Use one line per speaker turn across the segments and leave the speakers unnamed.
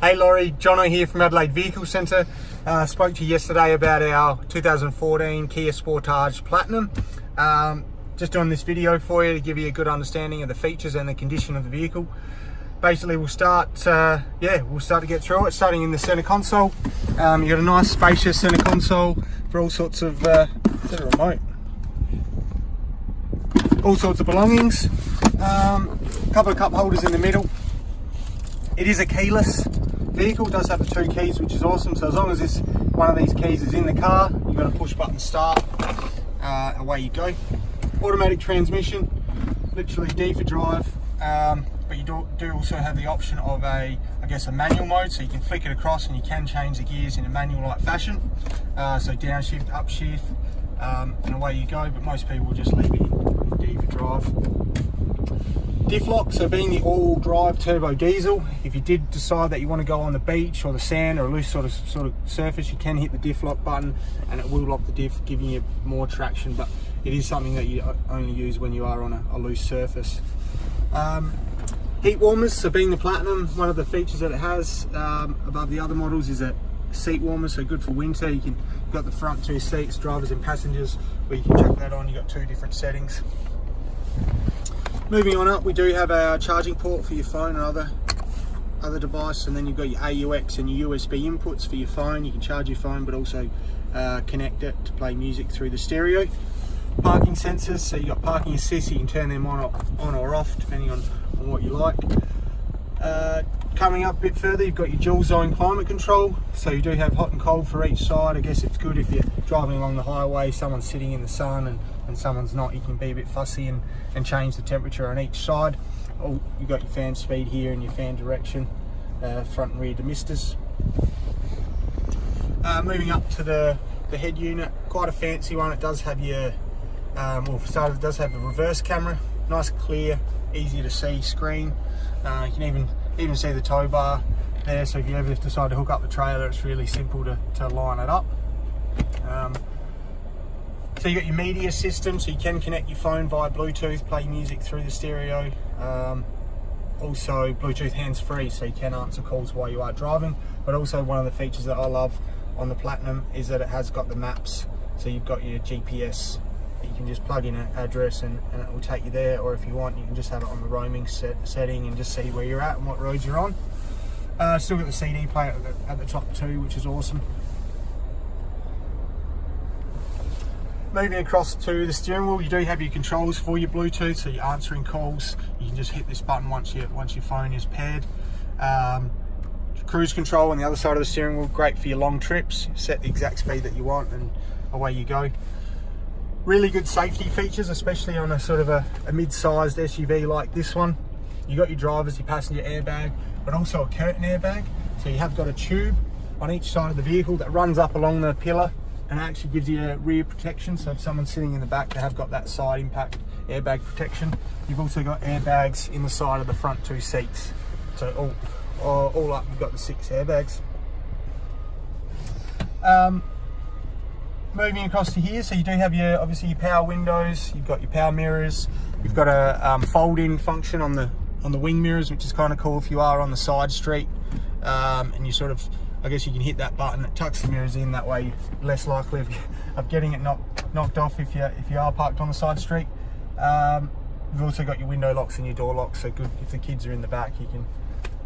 Hey Lorrae, Jono here from Adelaide Vehicle Centre. Spoke to you yesterday about our 2014 Kia Sportage Platinum. Just doing this video for you to give you a good understanding of the features and the condition of the vehicle. Basically, we'll start to get through it, starting in the centre console. You've got a nice spacious centre console for all sorts of, is that a remote? All sorts of belongings. Couple of cup holders in the middle. It is a keyless vehicle, does have the 2 keys, which is awesome. So as long as one of these keys is in the car, you've got a push button start, away you go. Automatic transmission, literally D for drive, but you do also have the option of a manual mode, so you can flick it across and you can change the gears in a manual like fashion. So downshift, upshift, and away you go, but most people will just leave it in D for drive. Diff lock, so being the all drive turbo diesel, if you did decide that you want to go on the beach or the sand or a loose sort of surface, you can hit the diff lock button and it will lock the diff, giving you more traction, but it is something that you only use when you are on a loose surface. Heat warmers, so being the Platinum, one of the features that it has above the other models is a seat warmer, so good for winter. You've got the front 2 seats, drivers and passengers, where you can chuck that on. You've got 2 different settings. Moving on up, we do have our charging port for your phone or other device, and then you've got your AUX and your USB inputs for your phone. You can charge your phone, but also connect it to play music through the stereo. Parking sensors, so you've got parking assist, you can turn them on or off depending on what you like. Coming up a bit further, you've got your dual zone climate control, so you do have hot and cold for each side. I guess it's good if you're driving along the highway, someone's sitting in the sun and someone's not. You can be a bit fussy and change the temperature on each side. Oh, you've got your fan speed here and your fan direction, front and rear demisters. Moving up to the head unit, quite a fancy one. It does have your, for starters, it does have a reverse camera, nice clear, easy to see screen. You can even see the tow bar there, so if you ever decide to hook up the trailer, it's really simple to line it up. So you got your media system, so you can connect your phone via Bluetooth, play music through the stereo. Also Bluetooth hands-free, so you can answer calls while you are driving. But also one of the features that I love on the Platinum is that it has got the maps. So you've got your GPS. You can just plug in an address and it will take you there, or if you want, you can just have it on the roaming setting and just see where you're at and what roads you're on. Still got the CD player at the top too, which is awesome. Moving across to the steering wheel, you do have your controls for your Bluetooth, so you're answering calls. You can just hit this button once your phone is paired. Cruise control on the other side of the steering wheel, great for your long trips. Set the exact speed that you want and away you go. Really good safety features, especially on a sort of a mid-sized SUV like this one. You got your driver's, your passenger airbag, but also a curtain airbag. So you have got a tube on each side of the vehicle that runs up along the pillar and actually gives you a rear protection. So if someone's sitting in the back, they have got that side impact airbag protection. You've also got airbags in the side of the front 2 seats. So all up, you've got the 6 airbags. Moving across to here, so you do have obviously your power windows, you've got your power mirrors, you've got a fold-in function on the wing mirrors, which is kind of cool if you are on the side street, and you sort of, I guess you can hit that button, it tucks the mirrors in, that way you're less likely of getting it knocked off if you are parked on the side street. You've also got your window locks and your door locks, so good if the kids are in the back,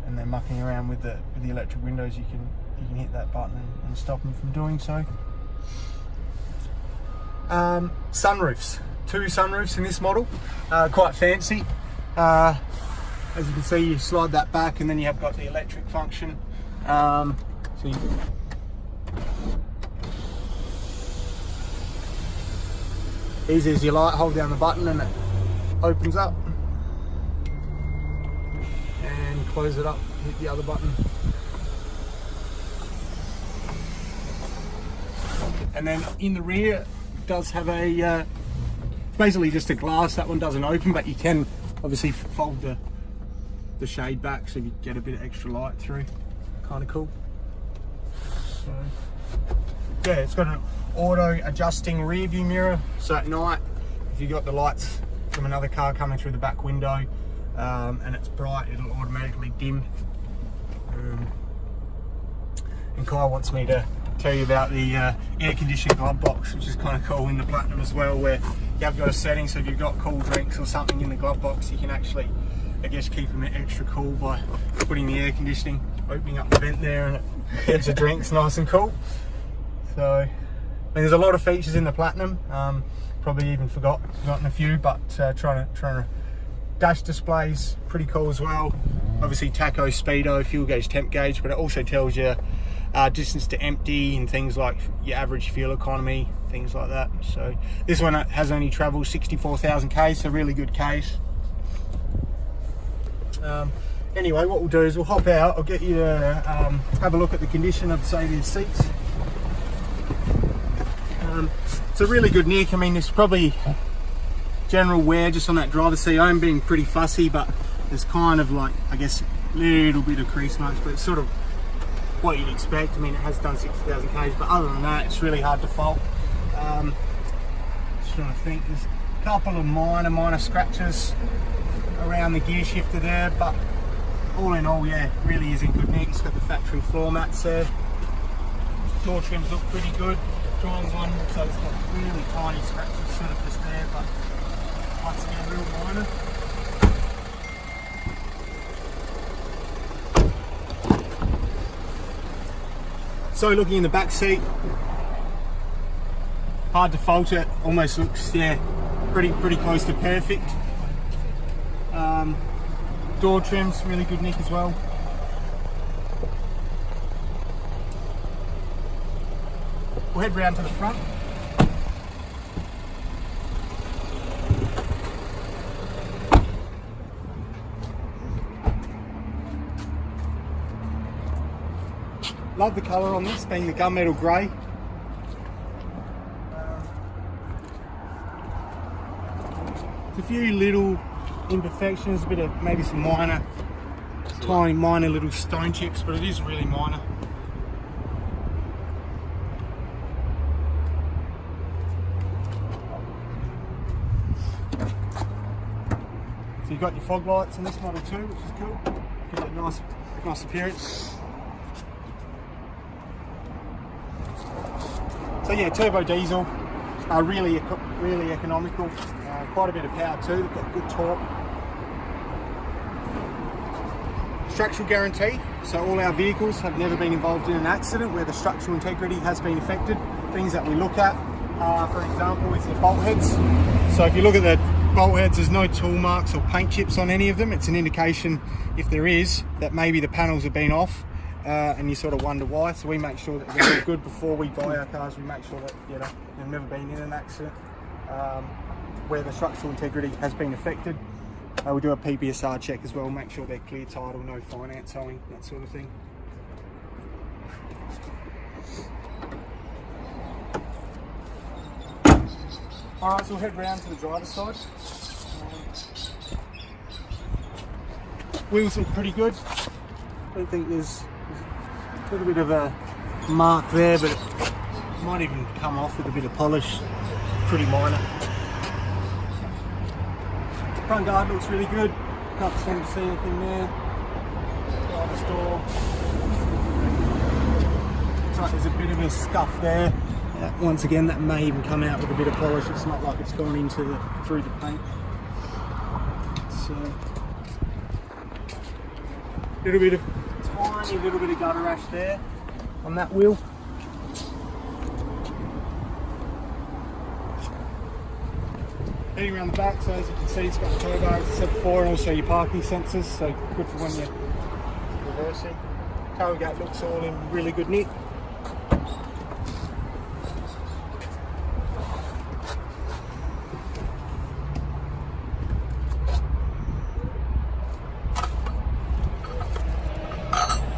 and they're mucking around with the electric windows, you can hit that button and stop them from doing so. Sunroofs, 2 sunroofs in this model, quite fancy. As you can see, you slide that back and then you have got the electric function. Easy as you like, hold down the button and it opens up, and close it up, hit the other button. And then in the rear, does have a basically just a glass. That one doesn't open, but you can obviously fold the shade back so you get a bit of extra light through. Kind of cool. So yeah, it's got an auto adjusting rear view mirror, so at night if you've got the lights from another car coming through the back window and it's bright, it'll automatically dim And Kai wants me to tell you about the air conditioned glove box, which is kind of cool in the Platinum as well, where you have got a setting so if you've got cool drinks or something in the glove box, you can actually, I guess, keep them extra cool by putting the air conditioning, opening up the vent there, and it keeps the drinks nice and cool. So, I mean, there's a lot of features in the Platinum. Probably even forgotten a few, but trying to dash displays pretty cool as well. Obviously tacho, speedo, fuel gauge, temp gauge, but it also tells you distance to empty and things like your average fuel economy, things like that. So this one has only travelled 64,000 k's, so really good case. Anyway, what we'll do is we'll hop out. I'll get you to have a look at the condition of, say, these seats. It's a really good nick. I mean, there's probably general wear just on that driver's seat. I'm being pretty fussy, but there's kind of like, I guess, a little bit of crease marks, but it's sort of what you'd expect. I mean, it has done 60,000 k's, but other than that, it's really hard to fault. Just trying to think, there's a couple of minor scratches around the gear shifter there, but all in all, yeah, really is in good nick. It's got the factory floor mats there. Door trims look pretty good. Drawing one, so it's got really tiny scratches sort of just there, but once again, real minor. So looking in the back seat, hard to fault it. Almost looks, yeah, pretty close to perfect. Door trims, really good nick as well. We'll head round to the front. Love the colour on this, being the gunmetal grey. There's a few little imperfections, a bit of maybe some tiny minor little stone chips, but it is really minor. So you've got your fog lights in this model too, which is cool. Gives it a nice appearance. So yeah, turbo diesel, really economical. Quite a bit of power too. They've got good torque. Structural guarantee. So all our vehicles have never been involved in an accident where the structural integrity has been affected. Things that we look at, for example, is the bolt heads. So if you look at the bolt heads, there's no tool marks or paint chips on any of them. It's an indication, if there is, that maybe the panels have been off, and you sort of wonder why. So we make sure that they're all good before we buy our cars. We make sure that, you know, they've never been in an accident where the structural integrity has been affected. We do a PPSR check as well, make sure they're clear title, no finance owing, that sort of thing. Alright, so we'll head round to the driver's side. Wheels look pretty good. I don't think there's a little bit of a mark there, but it might even come off with a bit of polish. Pretty minor. Front guard looks really good. Can't seem to see anything there. Driver's door. Looks like there's a bit of a scuff there. Once again, that may even come out with a bit of polish. It's not like it's gone into through the paint. So, tiny little bit of gutter rash there on that wheel. Heading around the back, so as you can see, it's got the turbo, as I said before, and also your parking sensors, so good for when you're reversing. Tailgate looks all in really good nick.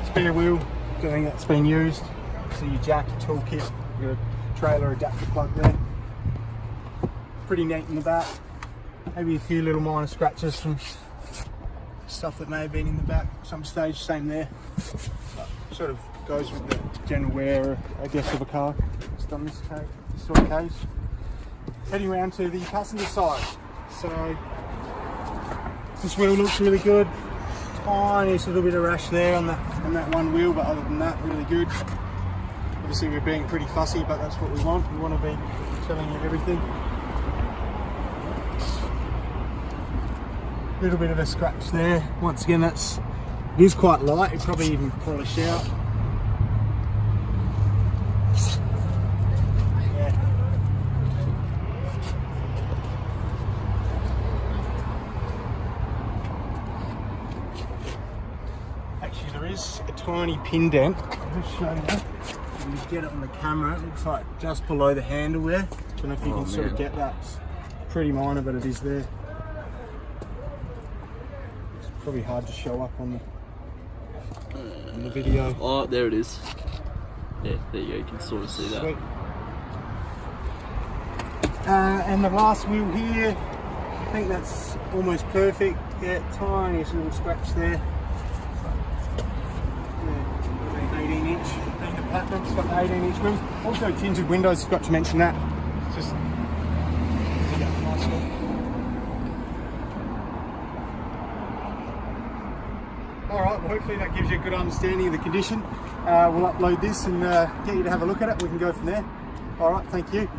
Spare wheel, good thing that's been used. So your jack, your toolkit, your trailer adapter plug there. Pretty neat in the back. Maybe a few little minor scratches from stuff that may have been in the back at some stage, same there. But sort of goes with the general wear, I guess, of a car. Just on this sort of case. Heading around to the passenger side. So this wheel looks really good. Tiny little bit of rash there on that one wheel, but other than that, really good. Obviously we're being pretty fussy, but that's what we want. We want to be telling you everything. A little bit of a scratch there. Once again, it is quite light. It probably even polished out. Yeah. Actually, there is a tiny pin dent. I'll just show you. You get it on the camera. It looks like just below the handle there. I don't know if you can sort of get that. It's pretty minor, but it is there. It's probably hard to show up on the video.
Oh, there it is. Yeah, there you go. You can sort of see that.
Sweet. And the last wheel here, I think that's almost perfect. Yeah, tiniest little scratch there. Yeah, 18 inch. Platinum, it's got the 18-inch rims. Also tinted windows, forgot to mention that. It's just nice look. Alright, well hopefully that gives you a good understanding of the condition. We'll upload this and get you to have a look at it. We can go from there. Alright, thank you.